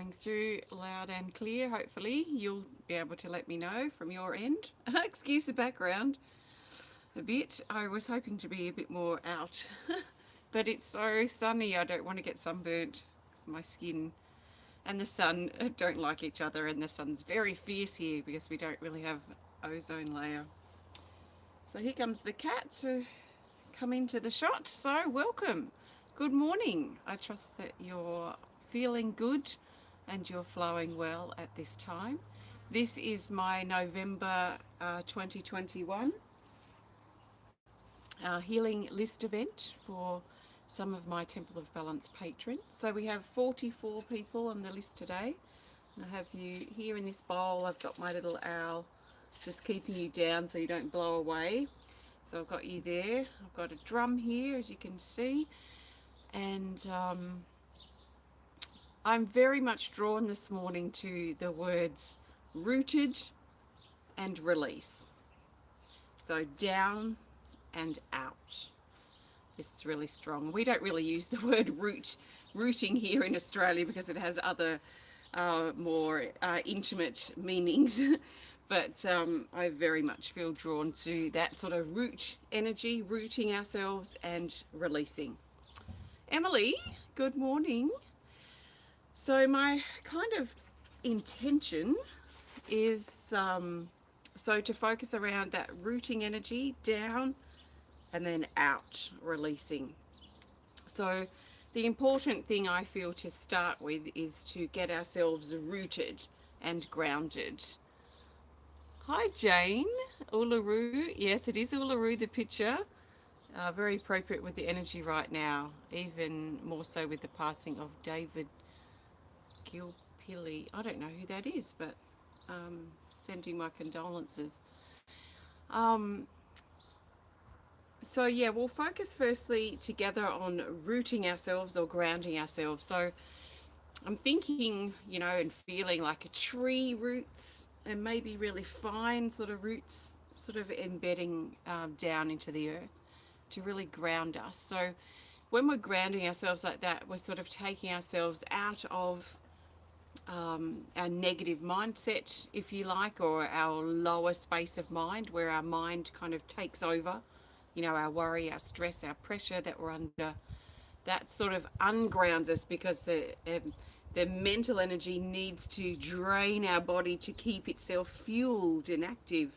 coming through loud and clear. Hopefully you'll be able to let me know from your end. Excuse the background a bit. I was hoping to be a bit more out, but it's so sunny. I don't want to get sunburnt because my skin and the sun don't like each other, and the sun's very fierce here because we don't really have ozone layer. So here comes the cat to come into the shot. So welcome. Good morning. I trust that you're feeling good and you're flowing well at this time. This is my November 2021 healing list event for some of my Temple of Balance patrons. So we have 44 people on the list today. I have you here in this bowl. I've got my little owl just keeping you down so you don't blow away. So I've got you there. I've got a drum here, as you can see. And I'm very much drawn this morning to the words rooted and release. So down and out. It's really strong. We don't really use the word rooting here in Australia because it has other more intimate meanings. But I very much feel drawn to that sort of root energy, rooting ourselves and releasing. Emily, good morning. So my kind of intention is so to focus around that rooting energy, down and then out, releasing. So the important thing I feel to start with is to get ourselves rooted and grounded. Hi Jane, Uluru. Yes, it is Uluru, the picture. Very appropriate with the energy right now, even more so with the passing of David Gilpilly. I don't know who that is, but sending my condolences. So yeah, we'll focus firstly together on rooting ourselves or grounding ourselves. So I'm thinking, you know, and feeling like a tree roots, and maybe really fine sort of roots sort of embedding down into the earth to really ground us. So when we're grounding ourselves like that, we're sort of taking ourselves out of our negative mindset, if you like, or our lower space of mind where our mind kind of takes over, you know, our worry, our stress, our pressure that we're under. That sort of ungrounds us because the mental energy needs to drain our body to keep itself fueled and active.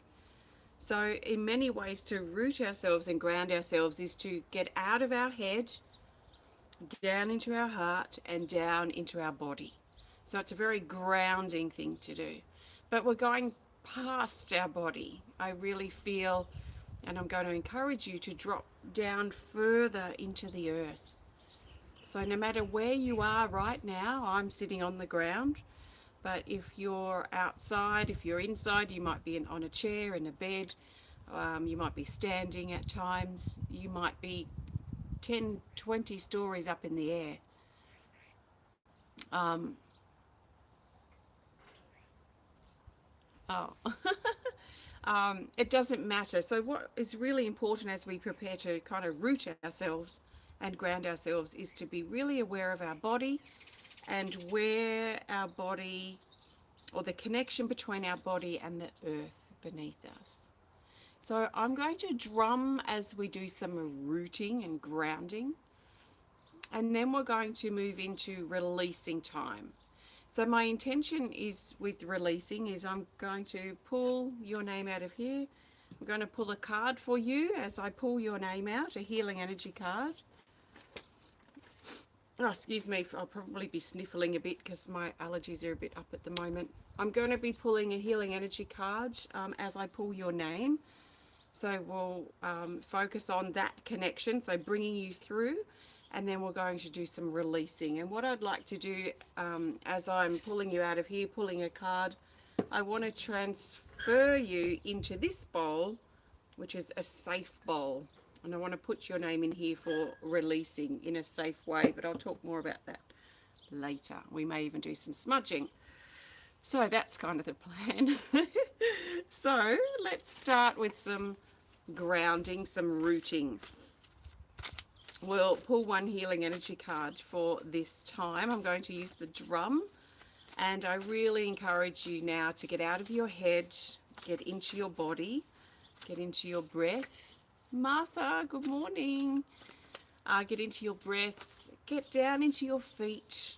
So in many ways, to root ourselves and ground ourselves is to get out of our head, down into our heart and down into our body. So it's a very grounding thing to do. But we're going past our body. I really feel, and I'm going to encourage you to drop down further into the earth. So no matter where you are right now, I'm sitting on the ground, but if you're outside, if you're inside, you might be on a chair, in a bed, you might be standing at times, you might be 10, 20 stories up in the air. It doesn't matter. So what is really important as we prepare to kind of root ourselves and ground ourselves is to be really aware of our body and where our body, or the connection between our body and the earth beneath us. So I'm going to drum as we do some rooting and grounding, and then we're going to move into releasing time. So my intention is with releasing is I'm going to pull your name out of here. I'm going to pull a card for you as I pull your name out, a healing energy card. Oh, excuse me, I'll probably be sniffling a bit because my allergies are a bit up at the moment. I'm going to be pulling a healing energy card as I pull your name. So we'll focus on that connection, so bringing you through, and then we're going to do some releasing. And what I'd like to do as I'm pulling you out of here, pulling a card, I want to transfer you into this bowl, which is a safe bowl. And I want to put your name in here for releasing in a safe way, but I'll talk more about that later. We may even do some smudging. So that's kind of the plan. So let's start with some grounding, some rooting. We'll pull one healing energy card for this time. I'm going to use the drum. And I really encourage you now to get out of your head, get into your body, get into your breath. Martha, good morning. Get into your breath, get down into your feet,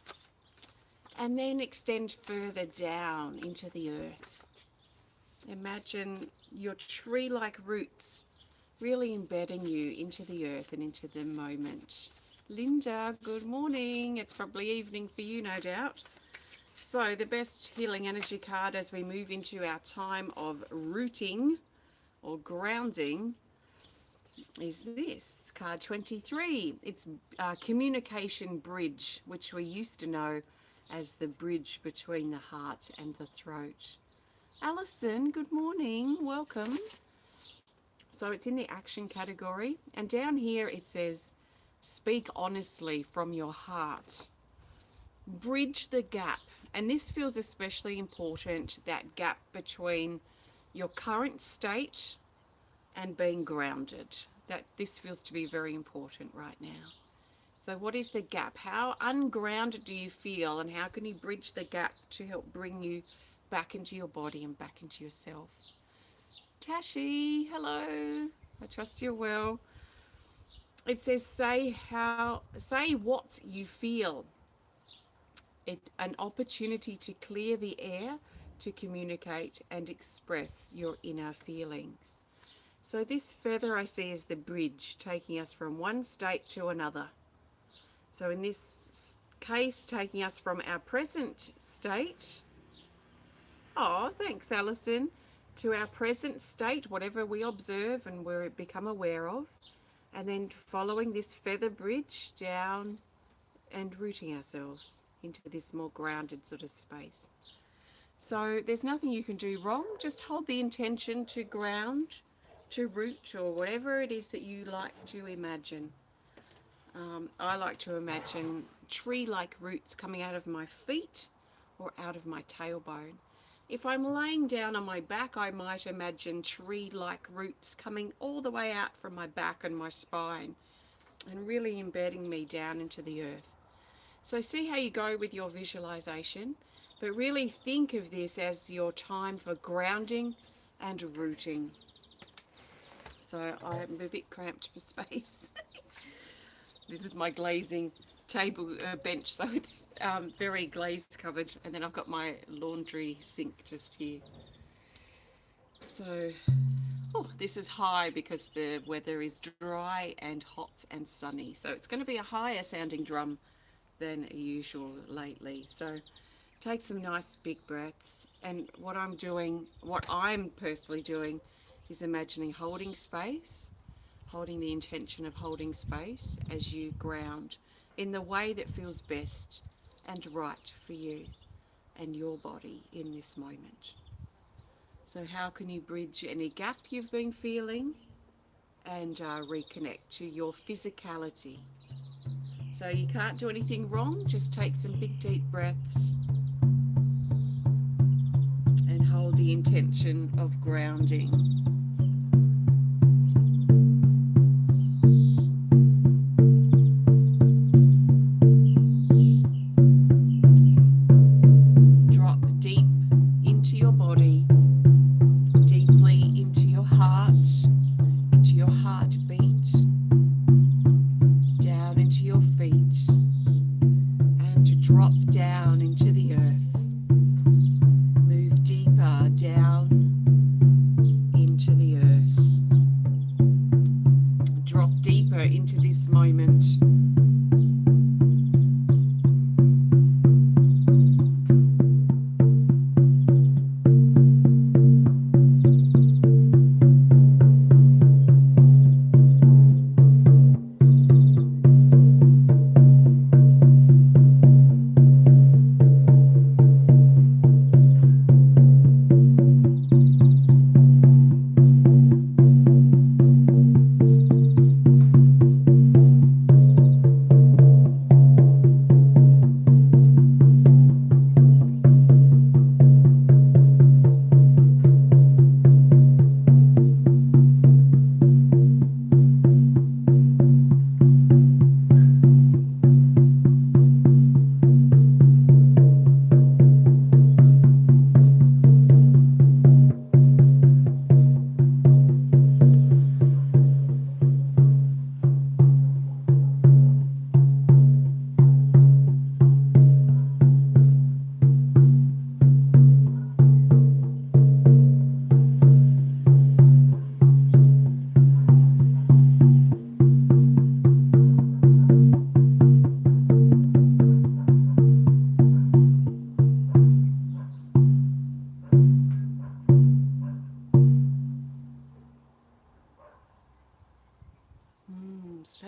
and then extend further down into the earth. Imagine your tree-like roots really embedding you into the earth and into the moment. Linda, good morning. It's probably evening for you, no doubt. So the best healing energy card as we move into our time of rooting or grounding is this, card 23. It's communication bridge, which we used to know as the bridge between the heart and the throat. Alison, good morning. Welcome. So it's in the action category. And down here it says, speak honestly from your heart. Bridge the gap. And this feels especially important, that gap between your current state and being grounded. That this feels to be very important right now. So what is the gap? How ungrounded do you feel, and how can you bridge the gap to help bring you back into your body and back into yourself? Tashi, hello. I trust you're well. It says say what you feel. An opportunity to clear the air, to communicate and express your inner feelings. So this feather I see is the bridge, taking us from one state to another. So in this case, taking us from our present state, oh, thanks Alison, to our present state, whatever we observe and we become aware of, and then following this feather bridge down and rooting ourselves into this more grounded sort of space. So there's nothing you can do wrong. Just hold the intention to ground, to root, or whatever it is that you like to imagine. I like to imagine tree-like roots coming out of my feet or out of my tailbone. If I'm laying down on my back, I might imagine tree-like roots coming all the way out from my back and my spine and really embedding me down into the earth. So see how you go with your visualization, but really think of this as your time for grounding and rooting. So I'm a bit cramped for space. This is my glazing table bench, so it's very glazed covered, and then I've got my laundry sink just here. So, this is high because the weather is dry and hot and sunny, so it's going to be a higher sounding drum than usual lately. So take some nice big breaths, and what I'm personally doing is imagining holding space, holding the intention of holding space as you ground in the way that feels best and right for you and your body in this moment. So how can you bridge any gap you've been feeling and reconnect to your physicality? So you can't do anything wrong, just take some big deep breaths and hold the intention of grounding. Drop deep into your body, deeply into your heartbeat, down into your feet, and drop down into the earth. Move deeper down into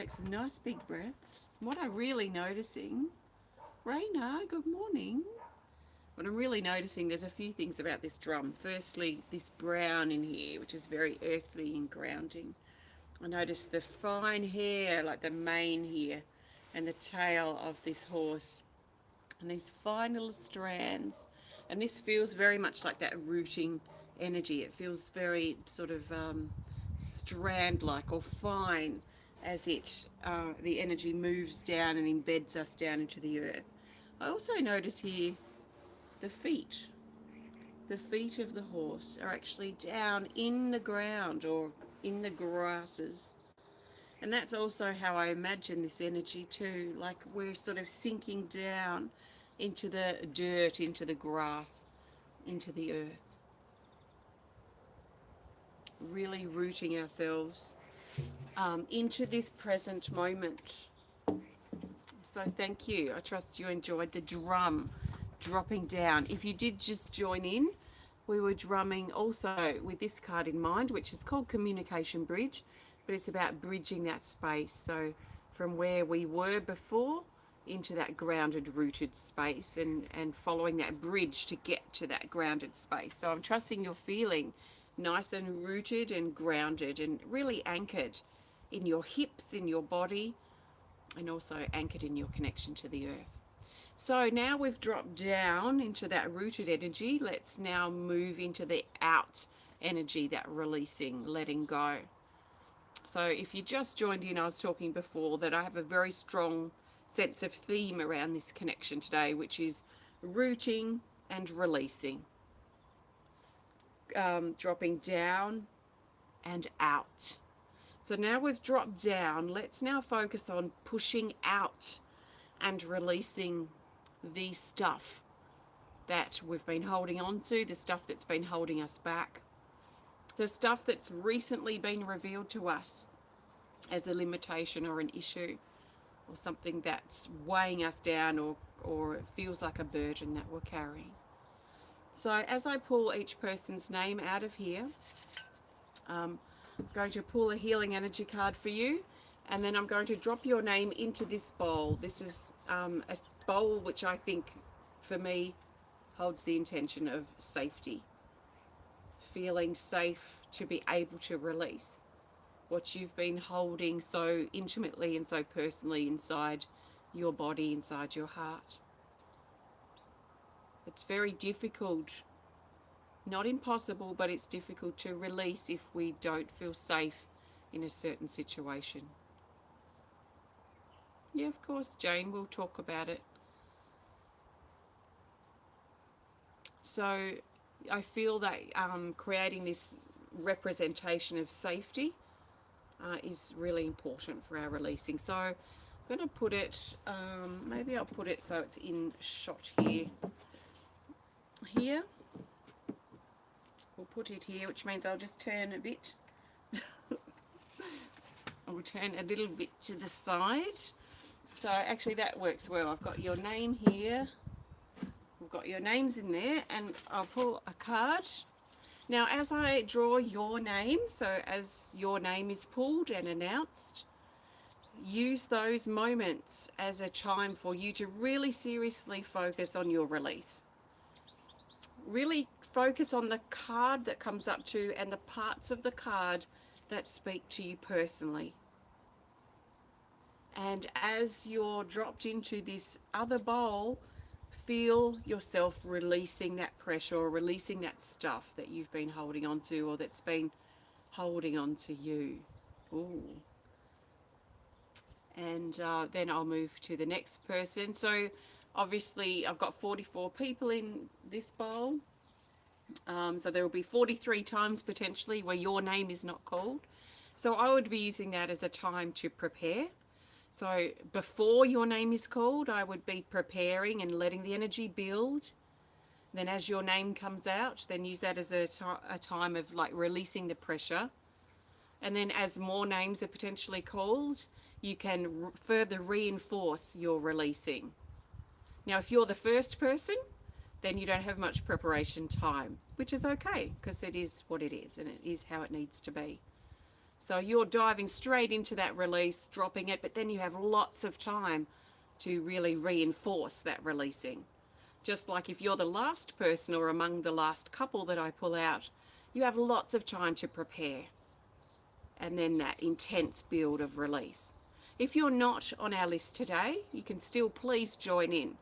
take some nice big breaths. What I'm really noticing, Rayna, good morning. What I'm really noticing, there's a few things about this drum. Firstly, this brown in here, which is very earthly and grounding. I notice the fine hair, like the mane here, and the tail of this horse, and these fine little strands. And this feels very much like that rooting energy. It feels very sort of strand-like or fine as the energy moves down and embeds us down into the earth. I also notice here the feet. The feet of the horse are actually down in the ground or in the grasses. And that's also how I imagine this energy too, like we're sort of sinking down into the dirt, into the grass, into the earth. Really rooting ourselves into this present moment. So thank you. I trust you enjoyed the drum dropping down. If you did just join in, we were drumming also with this card in mind, which is called Communication Bridge, but it's about bridging that space. So from where we were before into that grounded, rooted space, and following that bridge to get to that grounded space. So I'm trusting you're feeling nice and rooted and grounded and really anchored in your hips, in your body, and also anchored in your connection to the earth. So now we've dropped down into that rooted energy. Let's now move into the out energy, that releasing, letting go. So if you just joined in, I was talking before that I have a very strong sense of theme around this connection today, which is rooting and releasing. Dropping down and out. So now we've dropped down, let's now focus on pushing out and releasing the stuff that we've been holding on to, the stuff that's been holding us back, the stuff that's recently been revealed to us as a limitation or an issue or something that's weighing us down or it feels like a burden that we're carrying. So as I pull each person's name out of here, I'm going to pull a healing energy card for you, and then I'm going to drop your name into this bowl. This is a bowl which I think for me holds the intention of safety, feeling safe to be able to release what you've been holding so intimately and so personally inside your body, inside your heart. It's very difficult, not impossible, but it's difficult to release if we don't feel safe in a certain situation. Yeah, of course, Jane, we'll talk about it. So I feel that creating this representation of safety is really important for our releasing. So I'm going to put it, maybe I'll put it so it's in shot here. We'll put it here, which means I'll just turn a bit. I'll turn a little bit to the side. So actually that works well. I've got your name here. We've got your names in there, and I'll pull a card. Now as I draw your name, so as your name is pulled and announced, use those moments as a time for you to really seriously focus on your release. Really focus on the card that comes up to and the parts of the card that speak to you personally. And as you're dropped into this other bowl, feel yourself releasing that pressure or releasing that stuff that you've been holding on to or that's been holding on to you. Ooh. And then I'll move to the next person. So obviously I've got 44 people in this bowl. So there will be 43 times potentially where your name is not called. So I would be using that as a time to prepare. So before your name is called, I would be preparing and letting the energy build. Then as your name comes out, then use that as a time of like releasing the pressure. And then as more names are potentially called, you can further reinforce your releasing. Now, if you're the first person, then you don't have much preparation time, which is okay because it is what it is and it is how it needs to be. So you're diving straight into that release, dropping it, but then you have lots of time to really reinforce that releasing. Just like if you're the last person or among the last couple that I pull out, you have lots of time to prepare. And then that intense build of release. If you're not on our list today, you can still please join in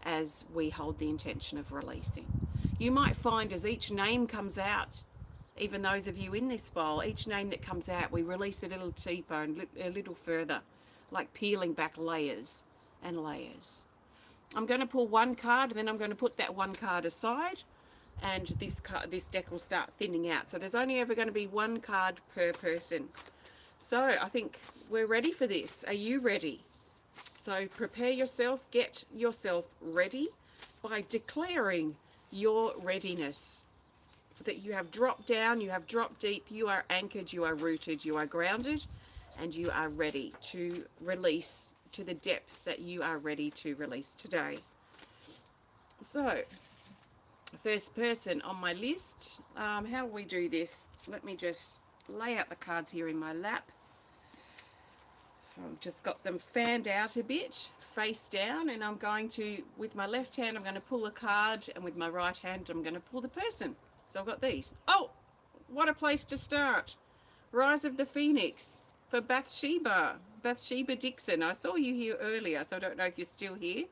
as we hold the intention of releasing. You might find as each name comes out, even those of you in this bowl, each name that comes out, we release a little deeper and a little further, like peeling back layers and layers. I'm going to pull one card, and then I'm going to put that one card aside, and this deck will start thinning out. So there's only ever going to be one card per person. So I think we're ready for this. Are you ready? So prepare yourself, get yourself ready by declaring your readiness. That you have dropped down, you have dropped deep, you are anchored, you are rooted, you are grounded, and you are ready to release to the depth that you are ready to release today. So, first person on my list, how will we do this? Let me just lay out the cards here in my lap. I've just got them fanned out a bit, face down, and I'm going to, with my left hand, I'm going to pull a card, and with my right hand, I'm going to pull the person. So I've got these. Oh, what a place to start. Rise of the Phoenix for Bathsheba Dixon. I saw you here earlier, so I don't know if you're still here,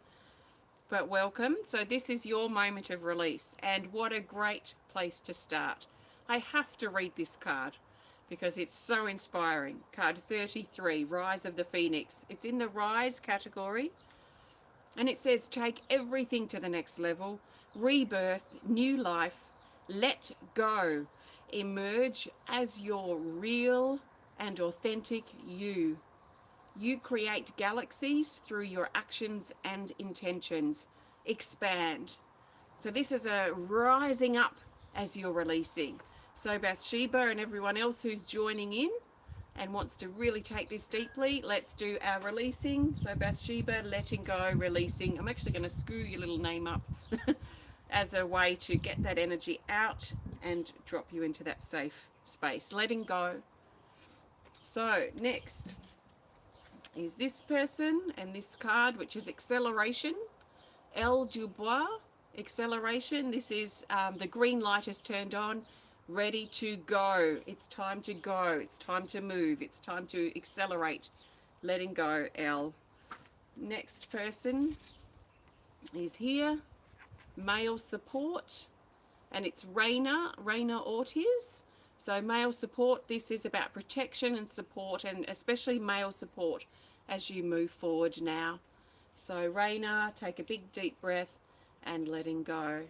but welcome. So this is your moment of release, and what a great place to start. I have to read this card because it's so inspiring. Card 33, Rise of the Phoenix. It's in the Rise category, and it says take everything to the next level, rebirth, new life, let go, emerge as your real and authentic you. You create galaxies through your actions and intentions. Expand. So this is a rising up as you're releasing. So Bathsheba and everyone else who's joining in and wants to really take this deeply, let's do our releasing. So Bathsheba, letting go, releasing. I'm actually going to screw your little name up as a way to get that energy out and drop you into that safe space. Letting go. So next is this person and this card, which is acceleration. Elle Du Bois, acceleration. This is the green light is turned on, ready to go. It's time to go. It's time to move. It's time to accelerate. Letting go, Elle. Next person is here. Male support, and it's Rayna Ortiz. So male support, this is about protection and support, and especially male support as you move forward now. So Rayna, take a big deep breath and letting go,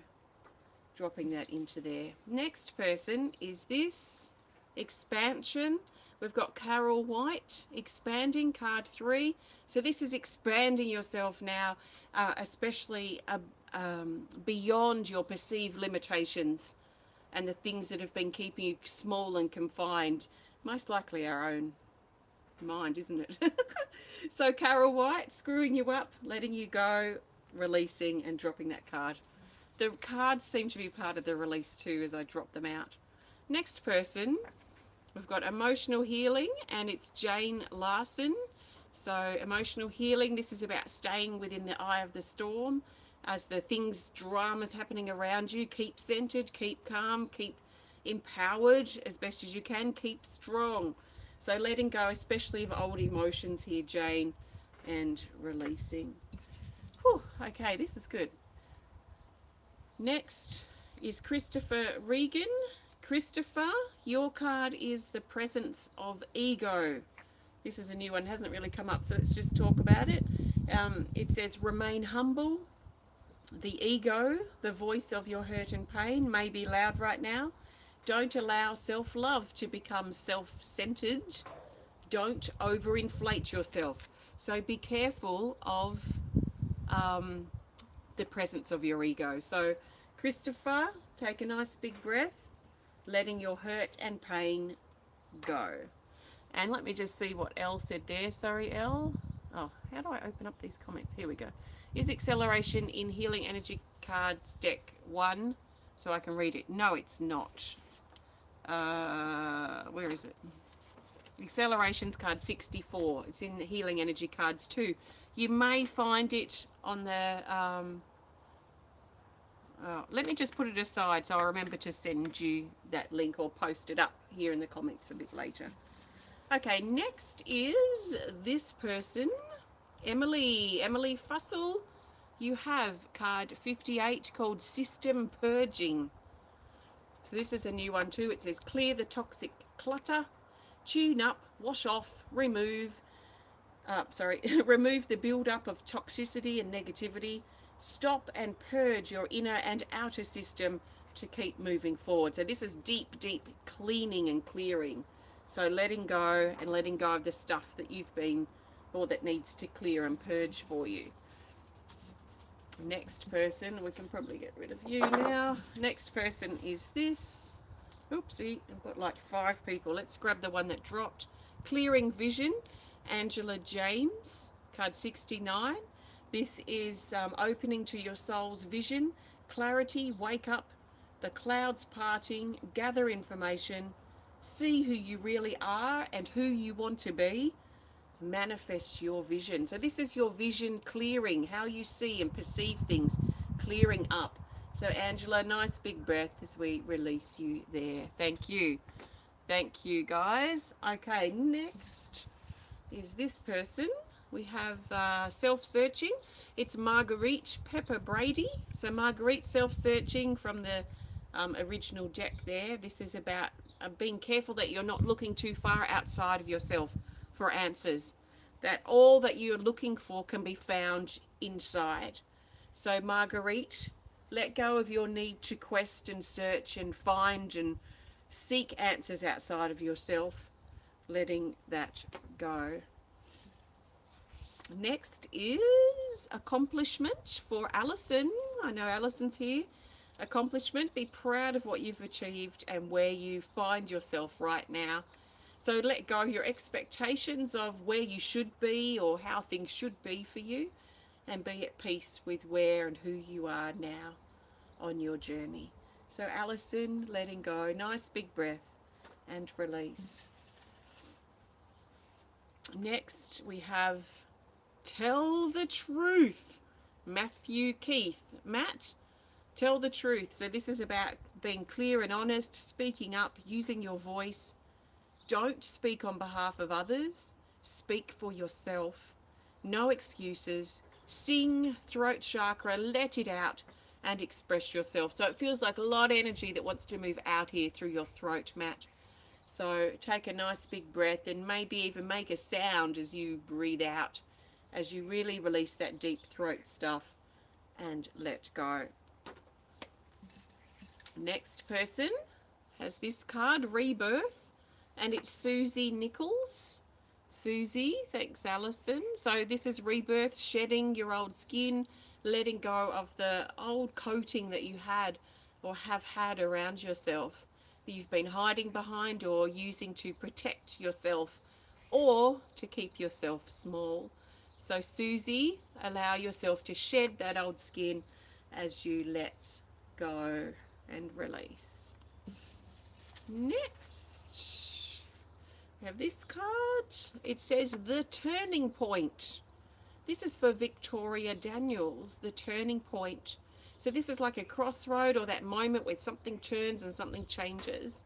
dropping that into there. Next person is this, expansion. We've got Carol White, expanding, card 3. So this is expanding yourself now, especially beyond your perceived limitations and the things that have been keeping you small and confined. Most likely our own mind, isn't it? So Carol White, screwing you up, letting you go, releasing and dropping that card. The cards seem to be part of the release too as I drop them out. Next person, we've got emotional healing, and it's Jane Larson. So emotional healing, this is about staying within the eye of the storm as the dramas happening around you. Keep centered, keep calm, keep empowered as best as you can, keep strong. So letting go, especially of old emotions here, Jane, and releasing. Whew, okay, this is good. Next is Christopher Regan. Christopher, your card is the presence of ego. This is a new one, hasn't really come up, so let's just talk about it. It says remain humble. The ego, the voice of your hurt and pain, may be loud right now. Don't allow self-love to become self-centered. Don't overinflate yourself. So be careful of the presence of your ego. So Christopher, take a nice big breath, letting your hurt and pain go. And let me just see what Elle said there. Sorry, Elle. Oh, how do I open up these comments? Here we go. Is acceleration in Healing Energy Cards deck 1? So I can read it. No, it's not. Where is it? Accelerations card 64. It's in the Healing Energy cards too. You may find it on the... let me just put it aside so I'll remember to send you that link or post it up here in the comments a bit later. Okay, next is this person, Emily Fussell. You have card 58 called System Purging. So this is a new one too. It says clear the toxic clutter, tune up, wash off, remove the build-up of toxicity and negativity. Stop and purge your inner and outer system to keep moving forward. So this is deep cleaning and clearing. So letting go of the stuff that you've been, or that needs to clear and purge for you. Next person, we can probably get rid of you now. Next person is this. Oopsie, I've got like 5 people. Let's grab the one that dropped. Clearing Vision, Angela James, card 69. This is opening to your soul's vision, clarity, wake up, the clouds parting, gather information, see who you really are and who you want to be, manifest your vision. So this is your vision clearing, how you see and perceive things, clearing up. So Angela, nice big breath as we release you there. Thank you. Thank you, guys. Okay, next is this person. We have self-searching. It's Marguerite Pepper Brady. So Marguerite self-searching from the original deck there. This is about being careful that you're not looking too far outside of yourself for answers. That all that you're looking for can be found inside. So Marguerite, let go of your need to quest and search and find and seek answers outside of yourself. Letting that go. Next is accomplishment for Alison. I know Alison's here. Accomplishment, be proud of what you've achieved and where you find yourself right now. So let go of your expectations of where you should be or how things should be for you, and be at peace with where and who you are now on your journey. So Alison, letting go, nice big breath and release. Next we have Tell the Truth, Matthew Keith. Matt, tell the truth. So this is about being clear and honest, speaking up, using your voice. Don't speak on behalf of others. Speak for yourself. No excuses. Sing, throat chakra, let it out and express yourself. So it feels like a lot of energy that wants to move out here through your throat, Matt. So take a nice big breath and maybe even make a sound as you breathe out, as you really release that deep throat stuff and let go. Next person has this card, Rebirth, and it's Suzie Nicholls. Suzie, thanks Alison. So this is rebirth, shedding your old skin, letting go of the old coating that you had or have had around yourself that you've been hiding behind or using to protect yourself or to keep yourself small. So Suzie, allow yourself to shed that old skin as you let go and release. Next, we have this card. It says The Turning Point. This is for Viktoria Daniels, The Turning Point. So this is like a crossroad or that moment where something turns and something changes.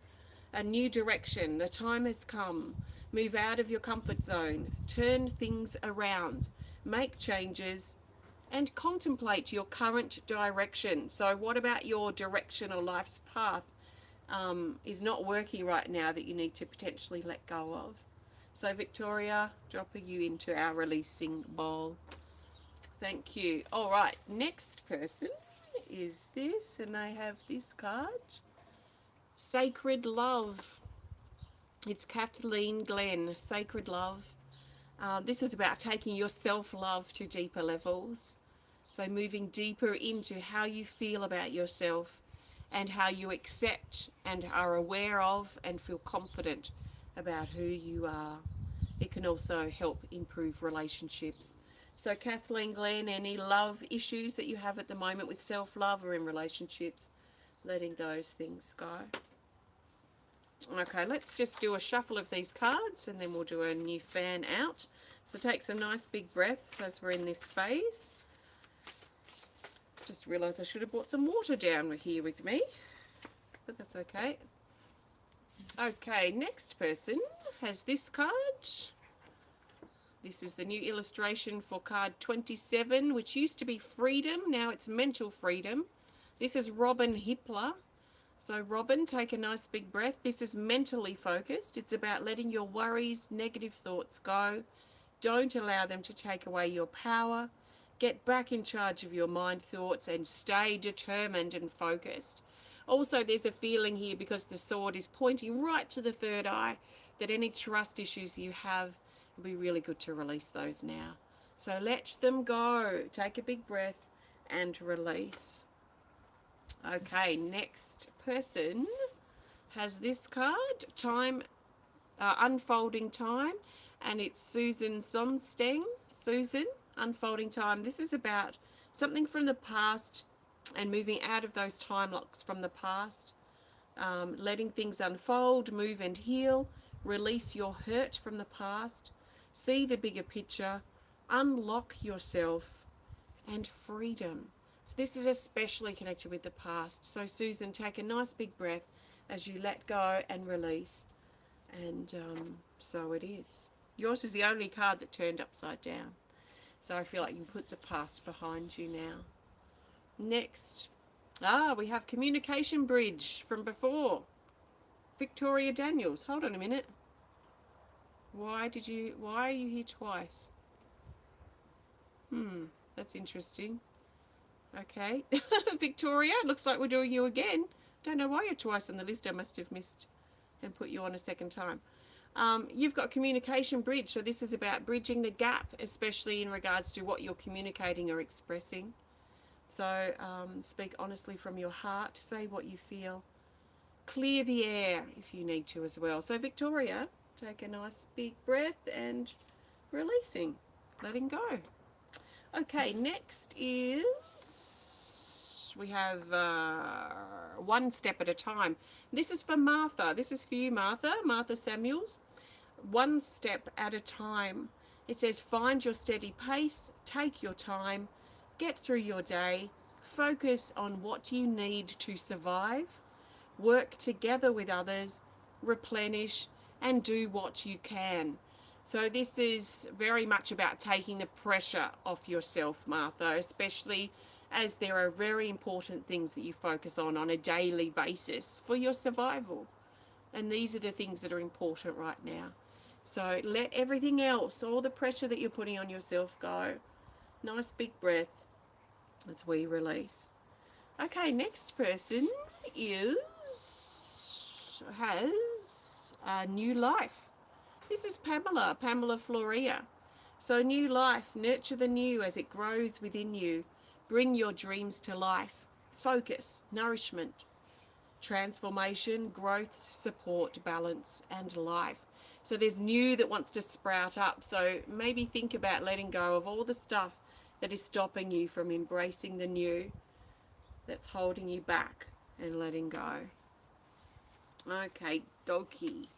A new direction. The time has come. Move out of your comfort zone. Turn things around. Make changes and contemplate your current direction. So what about your direction or life's path is not working right now that you need to potentially let go of? So Victoria, dropping you into our releasing bowl. Thank you. All right, next person is this, and they have this card. Sacred Love. It's Kathleen Glen, Sacred Love. This is about taking your self-love to deeper levels. So moving deeper into how you feel about yourself and how you accept and are aware of and feel confident about who you are. It can also help improve relationships. So Kathleen Glen, any love issues that you have at the moment with self-love or in relationships, letting those things go. Okay, let's just do a shuffle of these cards and then we'll do a new fan out. So take some nice big breaths as we're in this phase. Just realised I should have brought some water down here with me, but that's okay. Okay, next person has this card. This is the new illustration for card 27, which used to be freedom. Now it's mental freedom. This is Robin Hippler. So Robin, take a nice big breath. This is mentally focused. It's about letting your worries, negative thoughts go. Don't allow them to take away your power. Get back in charge of your mind thoughts and stay determined and focused. Also, there's a feeling here, because the sword is pointing right to the third eye, that any trust issues you have, it'll be really good to release those now. So let them go. Take a big breath and release. Okay, next person has this card, time, unfolding time, and it's Susan Sonsteng. Susan, unfolding time. This is about something from the past and moving out of those time locks from the past, letting things unfold, move and heal, release your hurt from the past, see the bigger picture, unlock yourself, and freedom. So this is especially connected with the past. So Susan, take a nice big breath as you let go and release. And so it is. Yours is the only card that turned upside down. So I feel like you can put the past behind you now. Next, we have Communication Bridge from before. Viktoria Daniel. Hold on a minute. Why are you here twice? That's interesting. Okay. Victoria, looks like we're doing you again. Don't know why you're twice on the list. I must have missed and put you on a second time. You've got Communication Bridge. So this is about bridging the gap, especially in regards to what you're communicating or expressing. So speak honestly from your heart. Say what you feel. Clear the air if you need to as well. So Victoria, take a nice big breath and releasing, letting go. Okay, next is, we have One Step at a Time. This is for Martha. This is for you, Martha Samuels. One step at a time. It says, find your steady pace, take your time, get through your day, focus on what you need to survive, work together with others, replenish, and do what you can. So this is very much about taking the pressure off yourself, Martha, especially as there are very important things that you focus on a daily basis for your survival. And these are the things that are important right now. So let everything else, all the pressure that you're putting on yourself, go. Nice big breath as we release. Okay, next person has a new life. This is Pamela Florea. So new life, nurture the new as it grows within you. Bring your dreams to life. Focus, nourishment, transformation, growth, support, balance, and life. So there's new that wants to sprout up. So maybe think about letting go of all the stuff that is stopping you from embracing the new, that's holding you back, and letting go. Okay, dokie.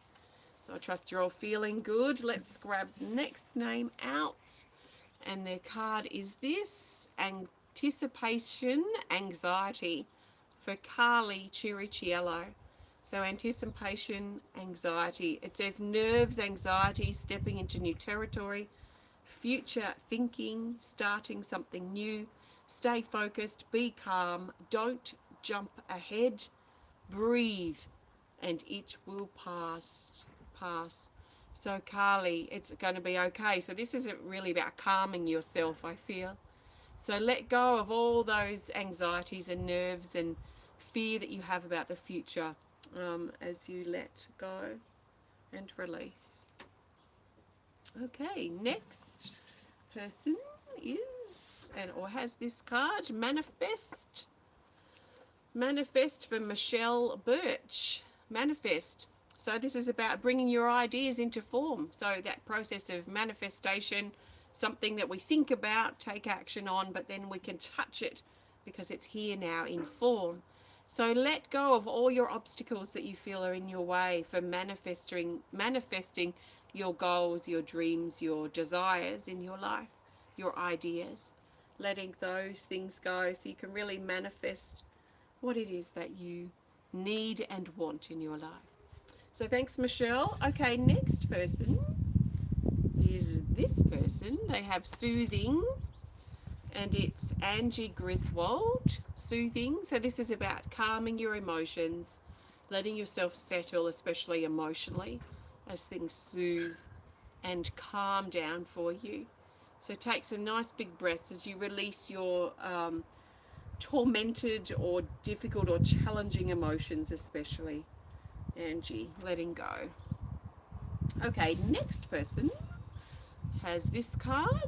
So I trust you're all feeling good. Let's grab the next name out. And their card is this, Anticipation Anxiety, for Carlee Chirichiello. So anticipation, anxiety. It says nerves, anxiety, stepping into new territory, future thinking, starting something new. Stay focused, be calm, don't jump ahead, breathe, and it will pass. So Carlee, it's going to be okay. So this isn't really about calming yourself, I feel. So let go of all those anxieties and nerves and fear that you have about the future, as you let go and release. Okay, next person is, or has this card, Manifest. Manifest for Michele Burch. Manifest. So this is about bringing your ideas into form. So that process of manifestation, something that we think about, take action on, but then we can touch it because it's here now in form. So let go of all your obstacles that you feel are in your way for manifesting your goals, your dreams, your desires in your life, your ideas. Letting those things go so you can really manifest what it is that you need and want in your life. So thanks, Michelle. Okay, next person is this person. They have Soothing, and it's Angie Griswold, Soothing. So this is about calming your emotions, letting yourself settle, especially emotionally, as things soothe and calm down for you. So take some nice big breaths as you release your tormented or difficult or challenging emotions, especially. Angie, letting go. Okay, next person has this card.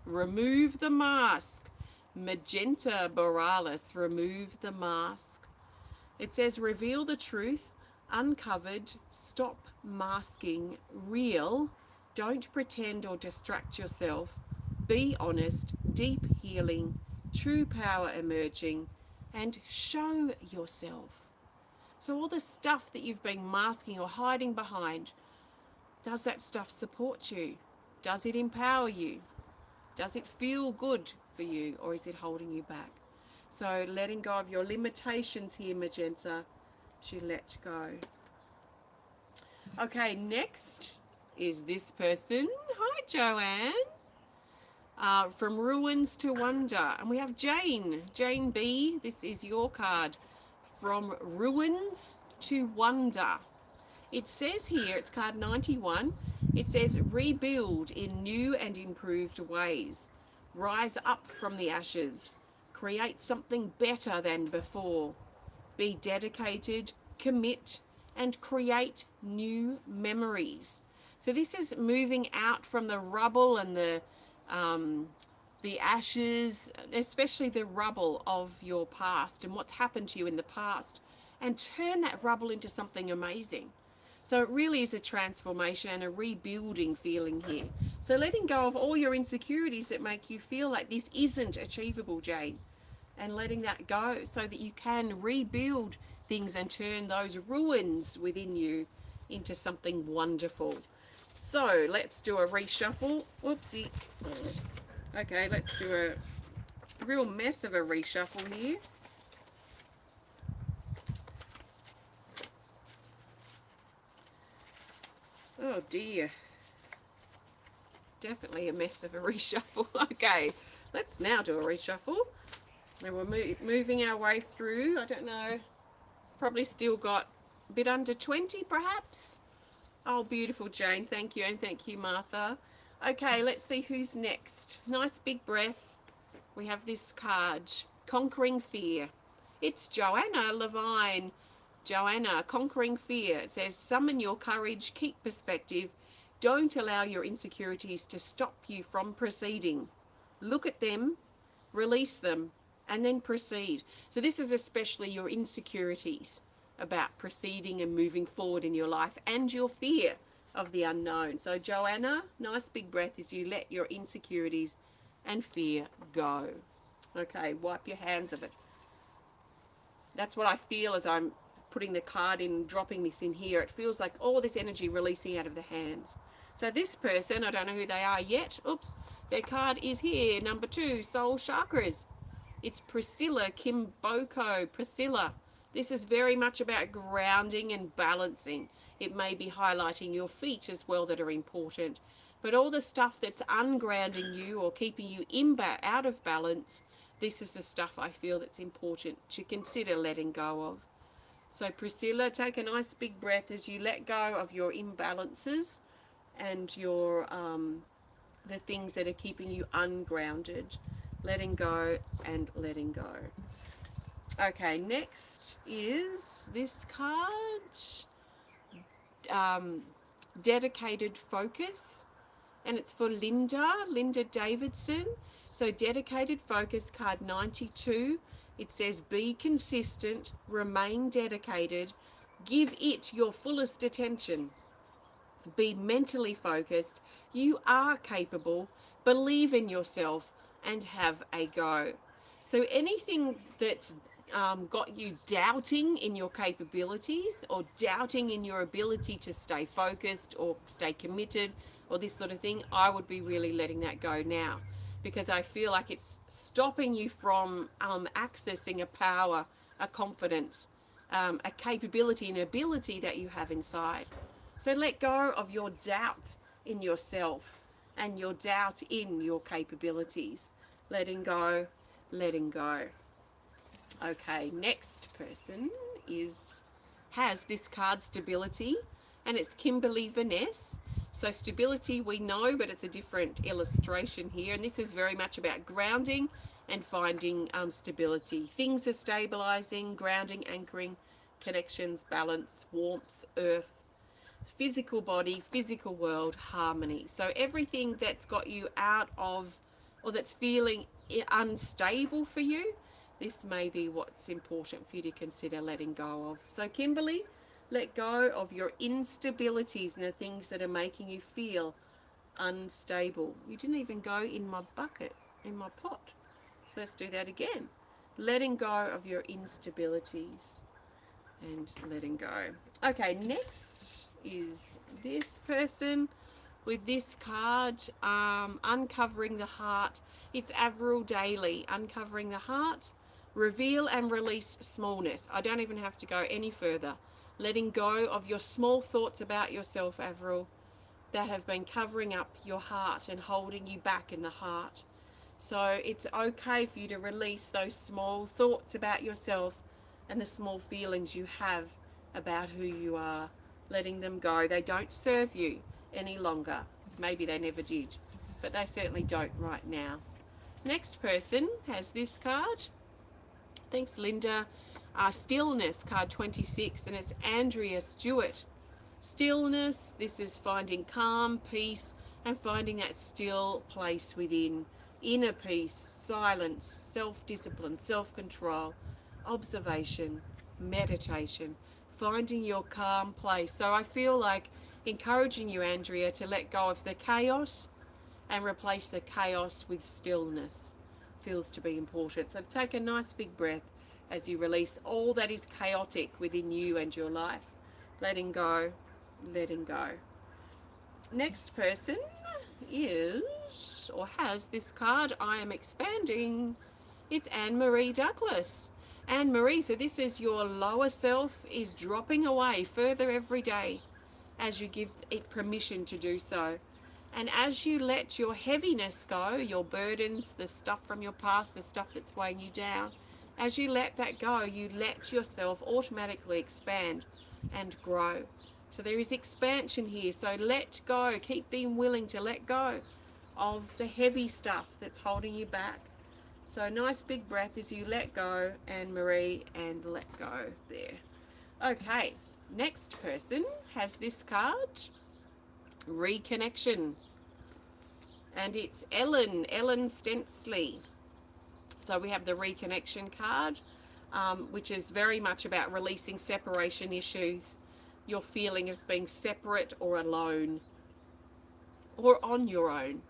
Remove the mask. Magenta Borealis, remove the mask. It says, reveal the truth, uncovered, stop masking, real, don't pretend or distract yourself, be honest, deep healing, true power emerging, and show yourself. So all the stuff that you've been masking or hiding behind, does that stuff support you? Does it empower you? Does it feel good for you, or is it holding you back? So letting go of your limitations here, Magenta, she let go. Okay, next is this person. Hi, Joanne. From Ruins to Wonder. And we have Jayne B. This is your card. From Ruins to Wonder. It says here, it's card 91, it says rebuild in new and improved ways. Rise up from the ashes. Create something better than before. Be dedicated, commit, and create new memories. So this is moving out from the rubble and the ashes, especially the rubble of your past and what's happened to you in the past, and turn that rubble into something amazing. So it really is a transformation and a rebuilding feeling here. So letting go of all your insecurities that make you feel like this isn't achievable, Jayne, and letting that go so that you can rebuild things and turn those ruins within you into something wonderful. So let's do a reshuffle. Whoopsie. Okay, let's do a real mess of a reshuffle here. Oh dear. Definitely a mess of a reshuffle. Okay, let's now do a reshuffle. And we're moving our way through. I don't know. Probably still got a bit under 20 perhaps. Oh, beautiful, Jayne. Thank you. And thank you, Martha. Okay, let's see who's next. Nice big breath. We have this card. Conquering Fear. It's Joanna Levine. Joanna, Conquering Fear. It says, summon your courage, keep perspective. Don't allow your insecurities to stop you from proceeding. Look at them, release them, and then proceed. So this is especially your insecurities about proceeding and moving forward in your life and your fear of the unknown. So Joanna, nice big breath as you let your insecurities and fear go. Okay, wipe your hands of it. That's what I feel as I'm putting the card in, dropping this in here. It feels like all this energy releasing out of the hands. So this person, I don't know who they are yet. Oops, their card is here, number 2, Soul Chakras. It's Priscilla Kimboko. Priscilla, this is very much about grounding and balancing. It may be highlighting your feet as well that are important. But all the stuff that's ungrounding you or keeping you out of balance, this is the stuff I feel that's important to consider letting go of. So Priscilla, take a nice big breath as you let go of your imbalances and your the things that are keeping you ungrounded. Letting go and letting go. Okay, next is this card. Dedicated Focus. And it's for Linda Davidson. So Dedicated Focus, card 92. It says, be consistent, remain dedicated, give it your fullest attention. Be mentally focused. You are capable. Believe in yourself and have a go. So anything that's got you doubting in your capabilities or doubting in your ability to stay focused or stay committed or this sort of thing, I would be really letting that go now, because I feel like it's stopping you from accessing a power, a confidence, a capability, an ability that you have inside. So let go of your doubt in yourself and your doubt in your capabilities. Letting go, letting go. Okay, next person has this card, stability, and it's Kimberly Vaness. So stability we know, but it's a different illustration here, and this is very much about grounding and finding stability. Things are stabilizing, grounding, anchoring, connections, balance, warmth, earth, physical body, physical world, harmony. So everything that's got you out of, or that's feeling unstable for you, this may be what's important for you to consider letting go of. So Kimberly, let go of your instabilities and the things that are making you feel unstable. You didn't even go in my bucket, in my pot. So let's do that again. Letting go of your instabilities and letting go. Okay, next is this person with this card, uncovering the heart. It's Avril Daly, uncovering the heart. Reveal and release smallness. I don't even have to go any further. Letting go of your small thoughts about yourself, Avril, that have been covering up your heart and holding you back in the heart. So it's okay for you to release those small thoughts about yourself and the small feelings you have about who you are. Letting them go. They don't serve you any longer. Maybe they never did, but they certainly don't right now. Next person has this card. Thanks, Linda. Stillness, card 26, and it's Andrea Stuart. Stillness, this is finding calm, peace, and finding that still place within. Inner peace, silence, self-discipline, self-control, observation, meditation, finding your calm place. So I feel like encouraging you, Andrea, to let go of the chaos and replace the chaos with stillness feels to be important. So take a nice big breath as you release all that is chaotic within you and your life. Letting go, letting go. Next person is, or has this card, I am expanding. It's Anne-Marie Douglas. Anne-Marie, so this is your lower self is dropping away further every day as you give it permission to do so. And as you let your heaviness go, your burdens, the stuff from your past, the stuff that's weighing you down, as you let that go, you let yourself automatically expand and grow. So there is expansion here. So let go. Keep being willing to let go of the heavy stuff that's holding you back. So a nice big breath as you let go, Anne-Marie, and let go there. Okay, next person has this card. Reconnection, and it's Ellen Stensley. So we have the Reconnection card, which is very much about releasing separation issues, your feeling of being separate or alone or on your own,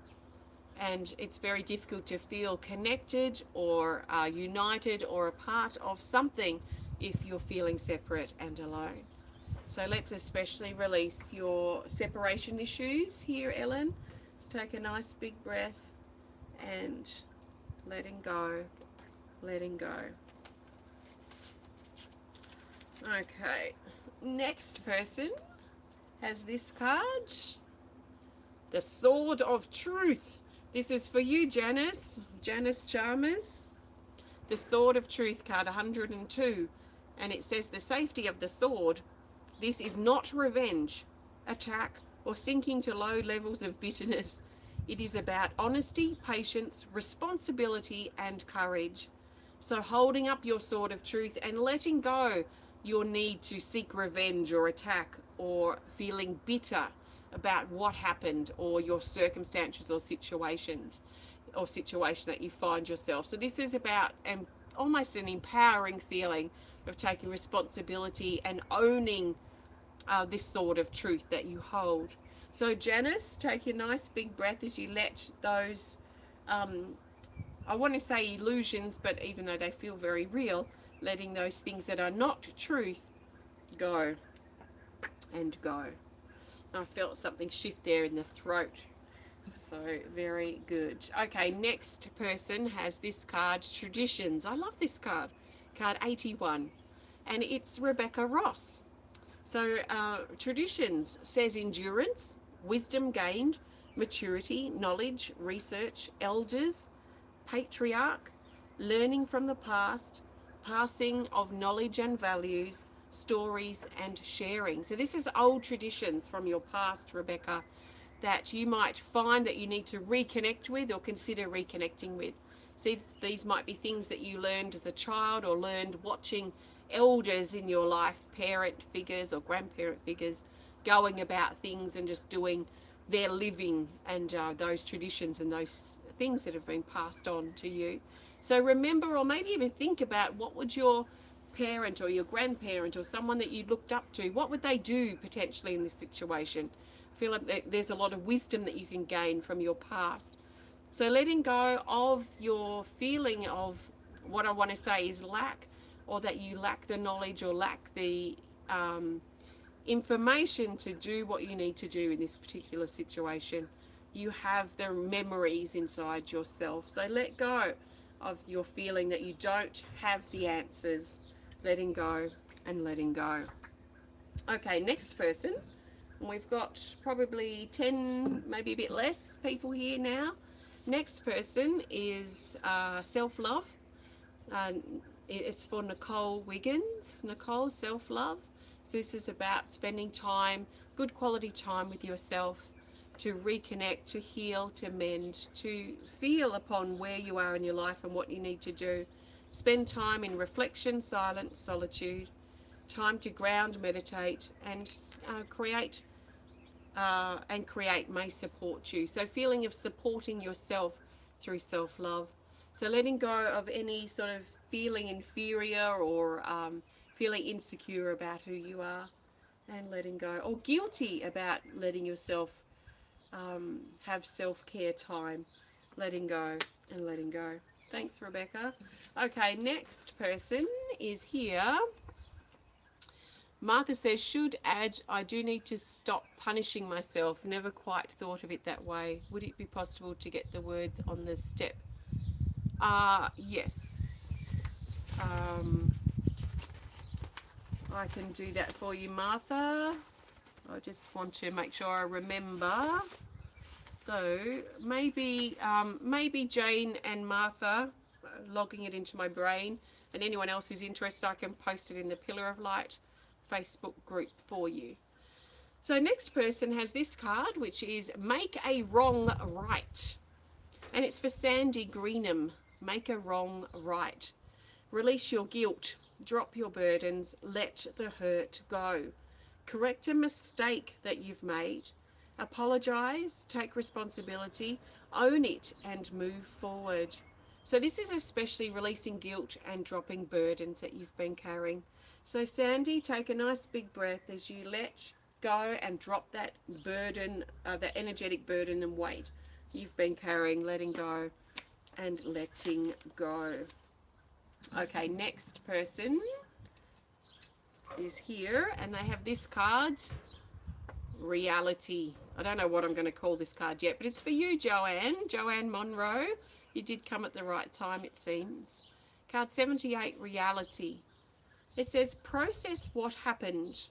and it's very difficult to feel connected or united or a part of something if you're feeling separate and alone. So let's especially release your separation issues here, Ellen. Let's take a nice big breath and letting go, letting go. Okay, next person has this card, the Sword of Truth. This is for you, Janice Chalmers. The Sword of Truth, card 102, and it says the safety of the sword. This is not revenge, attack, or sinking to low levels of bitterness. It is about honesty, patience, responsibility, and courage. So holding up your sword of truth and letting go your need to seek revenge or attack or feeling bitter about what happened or your circumstances or situation that you find yourself. So this is about almost an empowering feeling of taking responsibility and owning this sword of truth that you hold. So Janice, take a nice big breath as you let those, I want to say illusions, but even though they feel very real, letting those things that are not truth go and go. I felt something shift there in the throat. So very good. Okay, next person has this card, Traditions. I love this card, card 81, and it's Rebecca Ross. So Traditions says endurance, wisdom gained, maturity, knowledge, research, elders, patriarch, learning from the past, passing of knowledge and values, stories and sharing. So this is old traditions from your past, Rebecca, that you might find that you need to reconnect with or consider reconnecting with. See, these might be things that you learned as a child or learned watching elders in your life, parent figures or grandparent figures, going about things and just doing their living, and those traditions and those things that have been passed on to you. So remember, or maybe even think about, what would your parent or your grandparent or someone that you looked up to, what would they do potentially in this situation? I feel like there's a lot of wisdom that you can gain from your past. So letting go of your feeling of, what I want to say is lack, or that you lack the knowledge or lack the information to do what you need to do in this particular situation. You have the memories inside yourself. So let go of your feeling that you don't have the answers. Letting go and letting go. Okay, next person. We've got probably 10, maybe a bit less people here now. Next person is self-love. It's for Nicole Wiggins. Nicole, self-love. So this is about spending time, good quality time with yourself, to reconnect, to heal, to mend, to feel upon where you are in your life and what you need to do. Spend time in reflection, silence, solitude, time to ground, meditate, and create may support you. So feeling of supporting yourself through self-love. So letting go of any sort of feeling inferior or feeling insecure about who you are, and letting go, or guilty about letting yourself have self-care time. Letting go and letting go. Thanks, Rebecca. Okay, next person is here. Martha says, should add, I do need to stop punishing myself. Never quite thought of it that way. Would it be possible to get the words on the step? Yes. I can do that for you, Martha. I just want to make sure I remember. So maybe Jayne and Martha, logging it into my brain, and anyone else who's interested, I can post it in the Pillar of Light Facebook group for you. So next person has this card, which is Make a Wrong Right. And it's for Sandi Greenham. Make a wrong right. Release your guilt. Drop your burdens. Let the hurt go. Correct a mistake that you've made. Apologize. Take responsibility. Own it and move forward. So this is especially releasing guilt and dropping burdens that you've been carrying. So Sandi, take a nice big breath as you let go and drop that burden, that energetic burden and weight you've been carrying, letting go and letting go. Okay, next person is here, and they have this card, Reality. I don't know what I'm going to call this card yet, but it's for you, Joanne Monroe. You did come at the right time, it seems. Card 78, Reality. It says, process what happened.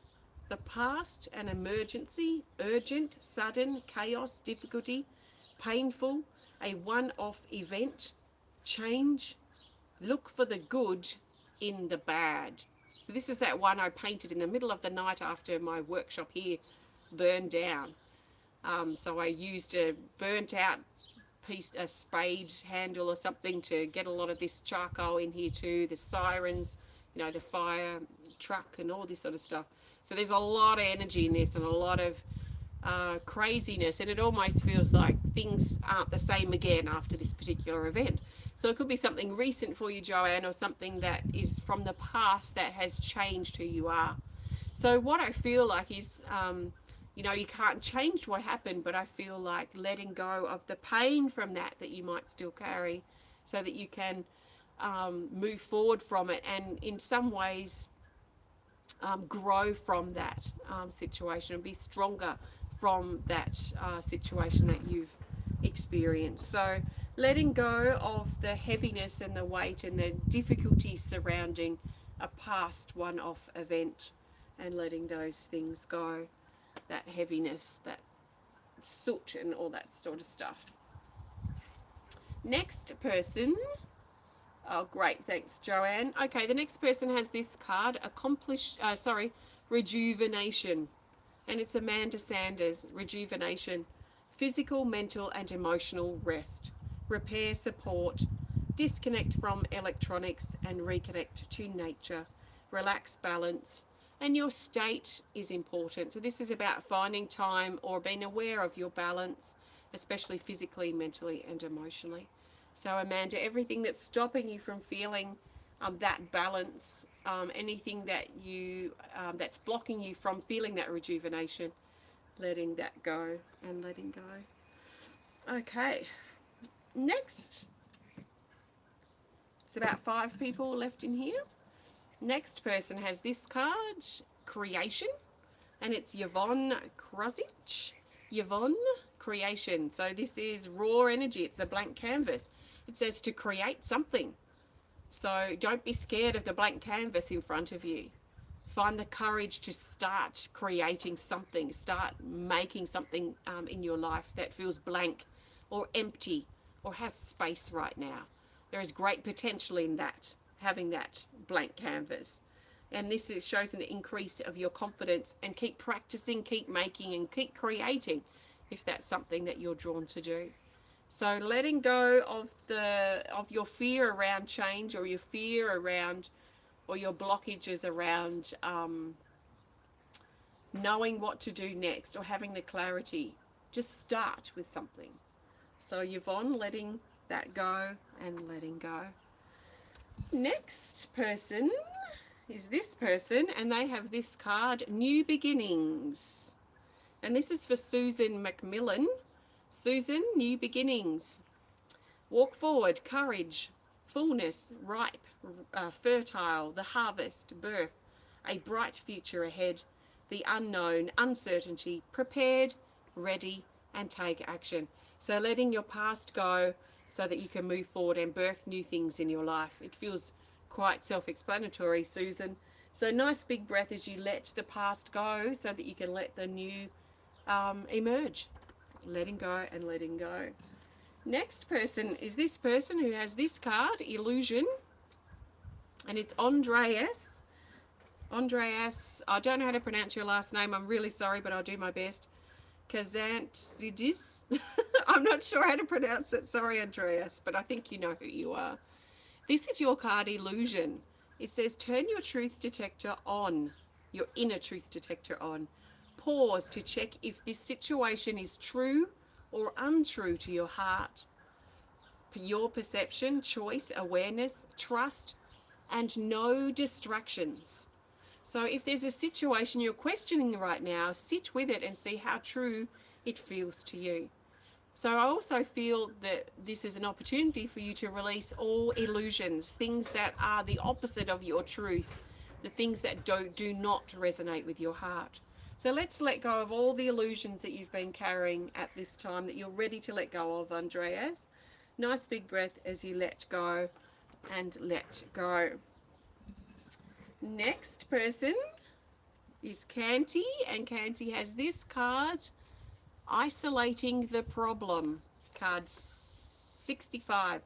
The past, an emergency, urgent, sudden, chaos, difficulty, painful, a one-off event, change, look for the good in the bad. So this is that one I painted in the middle of the night after my workshop here burned down. So I used a burnt out piece, a spade handle or something, to get a lot of this charcoal in here too, the sirens, you know, the fire truck and all this sort of stuff. So there's a lot of energy in this and a lot of craziness, and it almost feels like things aren't the same again after this particular event. So it could be something recent for you, Joanne, or something that is from the past that has changed who you are. So what I feel like is, you know, you can't change what happened, but I feel like letting go of the pain from that you might still carry, so that you can move forward from it, and in some ways grow from that situation and be stronger from that situation that you've experienced. So letting go of the heaviness and the weight and the difficulties surrounding a past one-off event, and letting those things go, that heaviness, that soot and all that sort of stuff. Next person. Oh, great. Thanks, Joanne. Okay, the next person has this card, Rejuvenation. And it's Amanda Sanders, Rejuvenation. Physical, mental, and emotional rest. Repair, support. Disconnect from electronics and reconnect to nature. Relax, balance. And your state is important. So this is about finding time or being aware of your balance, especially physically, mentally, and emotionally. So Amanda, everything that's stopping you from feeling that balance, anything that you that's blocking you from feeling that rejuvenation, letting that go and letting go. Okay, next. It's about 5 people left in here. Next person has this card, Creation, and it's Yvonne Kruzich. Yvonne, Creation. So this is raw energy. It's a blank canvas. It says to create something. So don't be scared of the blank canvas in front of you. Find the courage to start creating something. Start making something in your life that feels blank or empty or has space right now. There is great potential in that, having that blank canvas. And this shows an increase of your confidence, and keep practicing, keep making, and keep creating if that's something that you're drawn to do. So letting go of your fear around change, or your fear around, or your blockages around knowing what to do next or having the clarity. Just start with something. So Yvonne, letting that go and letting go. Next person is this person, and they have this card, New Beginnings. And this is for Susan McMillan. Susan, new beginnings. Walk forward, courage, fullness, ripe, fertile, the harvest, birth, a bright future ahead, the unknown, uncertainty, prepared, ready, and take action. So letting your past go so that you can move forward and birth new things in your life. It feels quite self-explanatory, Susan. So nice big breath as you let the past go so that you can let the new emerge. Letting go and letting go. Next person is this person who has this card, Illusion, and it's Andreas. Andreas, I don't know how to pronounce your last name. I'm really sorry, but I'll do my best. Kazantzidis. I'm not sure how to pronounce it. Sorry, Andreas, but I think you know who you are. This is your card, Illusion. It says, turn your truth detector on, your inner truth detector on. Pause to check if this situation is true or untrue to your heart. Your perception, choice, awareness, trust, and no distractions. So if there's a situation you're questioning right now, sit with it and see how true it feels to you. So I also feel that this is an opportunity for you to release all illusions, things that are the opposite of your truth, the things that do not resonate with your heart. So let's let go of all the illusions that you've been carrying at this time, that you're ready to let go of, Andreas. Nice big breath as you let go and let go. Next person is Kanti, and Kanti has this card, Isolating the Problem, card 65.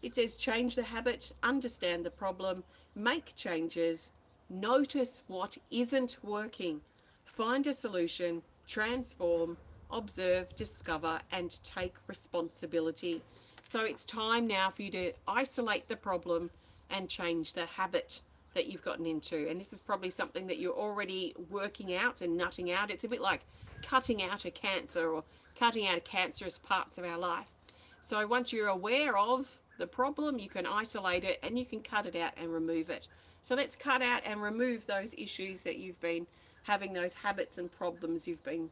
It says, change the habit, understand the problem, make changes, notice what isn't working, find a solution, transform, observe, discover, and take responsibility. So it's time now for you to isolate the problem and change the habit that you've gotten into. And this is probably something that you're already working out and nutting out. It's a bit like cutting out a cancer or cutting out cancerous parts of our life. So once you're aware of the problem, you can isolate it and you can cut it out and remove it. So let's cut out and remove those issues that you've been having, those habits and problems you've been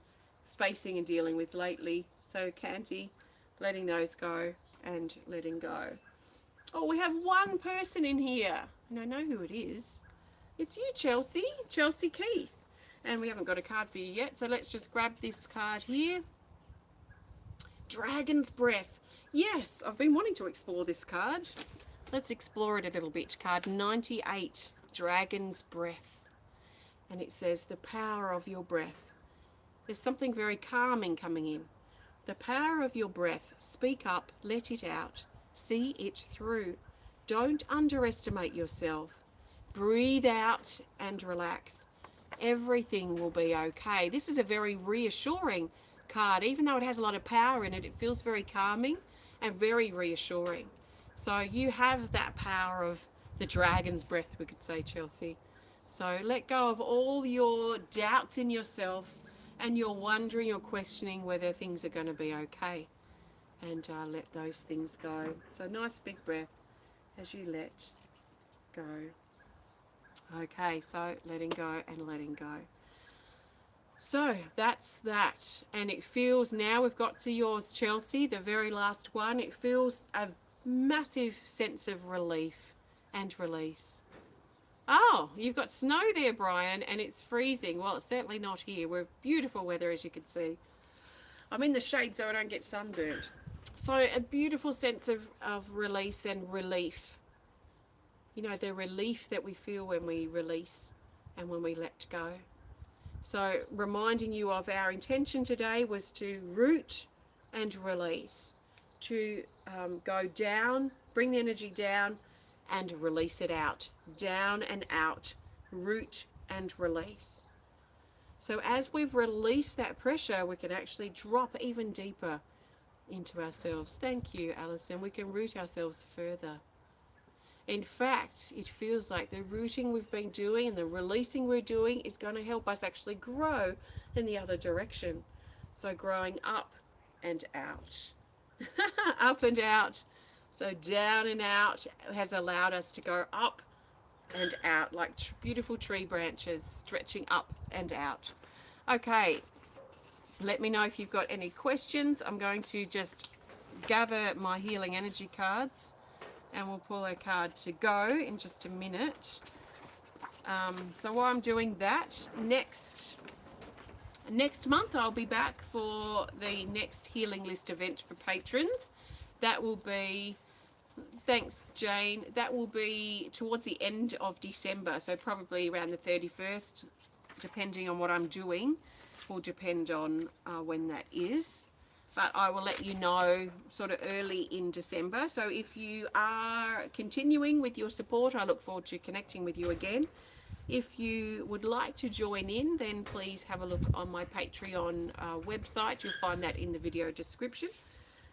facing and dealing with lately. So Kanti, letting those go and letting go. Oh, we have one person in here, and I know who it is. It's you, Chelsea Keith. And we haven't got a card for you yet, so let's just grab this card here. Dragon's Breath. Yes, I've been wanting to explore this card. Let's explore it a little bit. Card 98, Dragon's Breath. And it says, the power of your breath. There's something very calming coming in. The power of your breath. Speak up, let it out. See it through. Don't underestimate yourself. Breathe out and relax. Everything will be okay. This is a very reassuring card. Even though it has a lot of power in it, it feels very calming and very reassuring. So you have that power of the dragon's breath, we could say, Chelsea. So let go of all your doubts in yourself and you're wondering, you're questioning whether things are going to be okay. And let those things go. So nice big breath as you let go. Okay, so letting go and letting go. So that's that. And it feels, now we've got to yours, Chelsea, the very last one. It feels a massive sense of relief and release. Oh, you've got snow there, Brian, and it's freezing. Well, it's certainly not here. We're beautiful weather, as you can see. I'm in the shade so I don't get sunburnt. So a beautiful sense of release and relief. You know, the relief that we feel when we release and when we let go. So reminding you of our intention today was to root and release. To go down, bring the energy down and release it out. Down and out. Root and release. So as we've released that pressure, we can actually drop even deeper into ourselves. Thank you, Alison. We can root ourselves further. In fact, it feels like the rooting we've been doing and the releasing we're doing is going to help us actually grow in the other direction. So growing up and out. Up and out. So down and out has allowed us to go up and out like beautiful tree branches stretching up and out. Okay, let me know if you've got any questions. I'm going to just gather my healing energy cards and we'll pull a card to go in just a minute. So while I'm doing that, next month I'll be back for the next Healing List event for patrons. That will be, thanks Jane, that will be towards the end of December, so probably around the 31st, depending on what I'm doing, will depend on when that is. But I will let you know sort of early in December. So if you are continuing with your support, I look forward to connecting with you again. If you would like to join in, then please have a look on my Patreon website. You'll find that in the video description.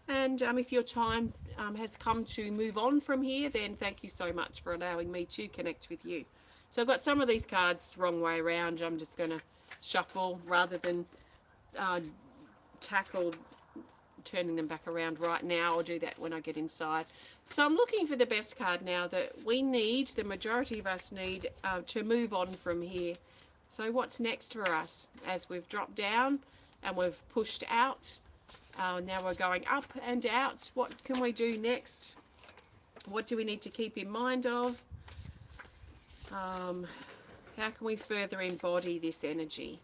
And if your time has come to move on from here, then thank you so much for allowing me to connect with you. So I've got some of these cards wrong way around. I'm just going to shuffle rather than tackle turning them back around right now. I'll do that when I get inside. So I'm looking for the best card now that we need, the majority of us need, to move on from here. So what's next for us as we've dropped down and we've pushed out? Now we're going up and out. What can we do next? What do we need to keep in mind of? How can we further embody this energy?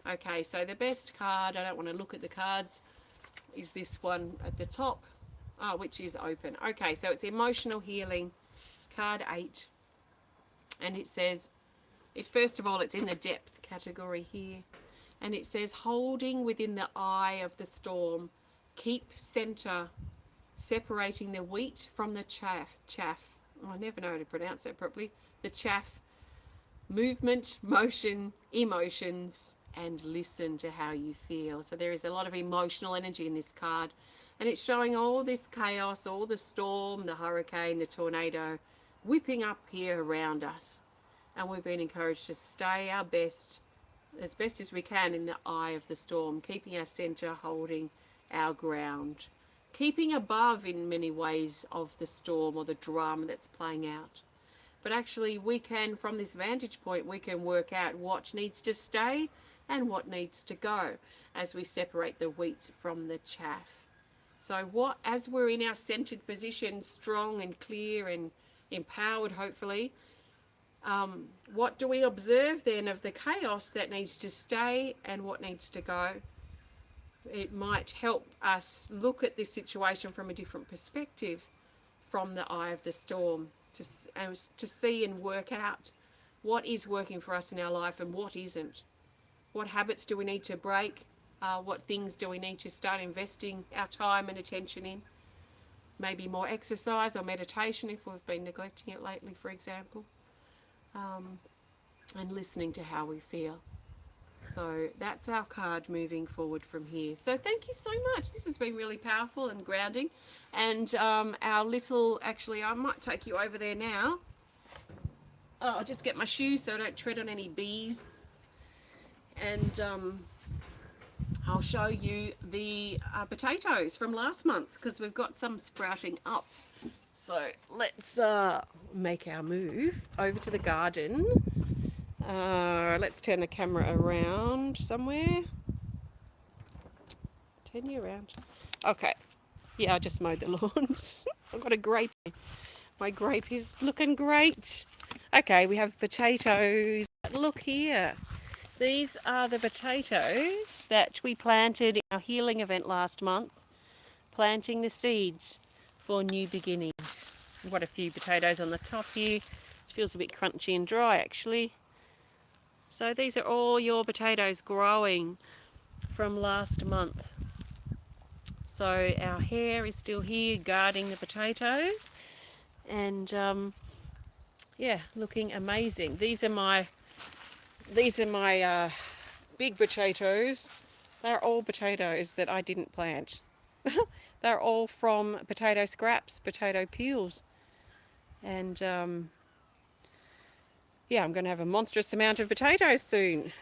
Okay, so the best card, I don't want to look at the cards, is this one at the top, which is open. Okay, so it's emotional healing, card 8. And it says, first of all, it's in the depth category here. And it says, holding within the eye of the storm, keep center, separating the wheat from the chaff. Oh, I never know how to pronounce that properly. The chaff, movement, motion, emotions, and listen to how you feel. So there is a lot of emotional energy in this card. And it's showing all this chaos, all the storm, the hurricane, the tornado, whipping up here around us. And we've been encouraged to stay our best, as best as we can, in the eye of the storm, keeping our center, holding our ground, keeping above in many ways of the storm or the drama that's playing out. But actually we can, from this vantage point, we can work out what needs to stay and what needs to go as we separate the wheat from the chaff. So what, as we're in our centered position, strong and clear and empowered, hopefully, what do we observe then of the chaos that needs to stay and what needs to go? It might help us look at this situation from a different perspective, from the eye of the storm, to see and work out what is working for us in our life and what isn't. What habits do we need to break? What things do we need to start investing our time and attention in? Maybe more exercise or meditation if we've been neglecting it lately, for example. And listening to how we feel. So that's our card moving forward from here. So thank you so much. This has been really powerful and grounding. And our little, actually, I might take you over there now. Oh, I'll just get my shoes so I don't tread on any bees. And I'll show you the potatoes from last month, because we've got some sprouting up. So let's make our move over to the garden. Let's turn the camera around somewhere. Turn you around. Okay. Yeah, I just mowed the lawn. I've got a grape. My grape is looking great. Okay, we have potatoes. Look here. These are the potatoes that we planted in our healing event last month, planting the seeds for new beginnings. We've got a few potatoes on the top here. It feels a bit crunchy and dry, actually. So these are all your potatoes growing from last month. So our hair is still here guarding the potatoes, and yeah, looking amazing. These are my big potatoes. They're all potatoes that I didn't plant. They're all from potato scraps, potato peels. And yeah, I'm going to have a monstrous amount of potatoes soon.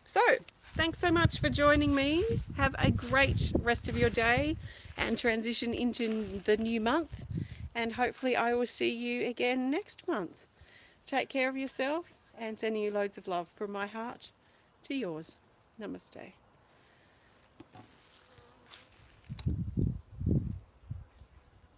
So, thanks so much for joining me. Have a great rest of your day and transition into the new month. And hopefully I will see you again next month. Take care of yourself, and sending you loads of love from my heart to yours. Namaste.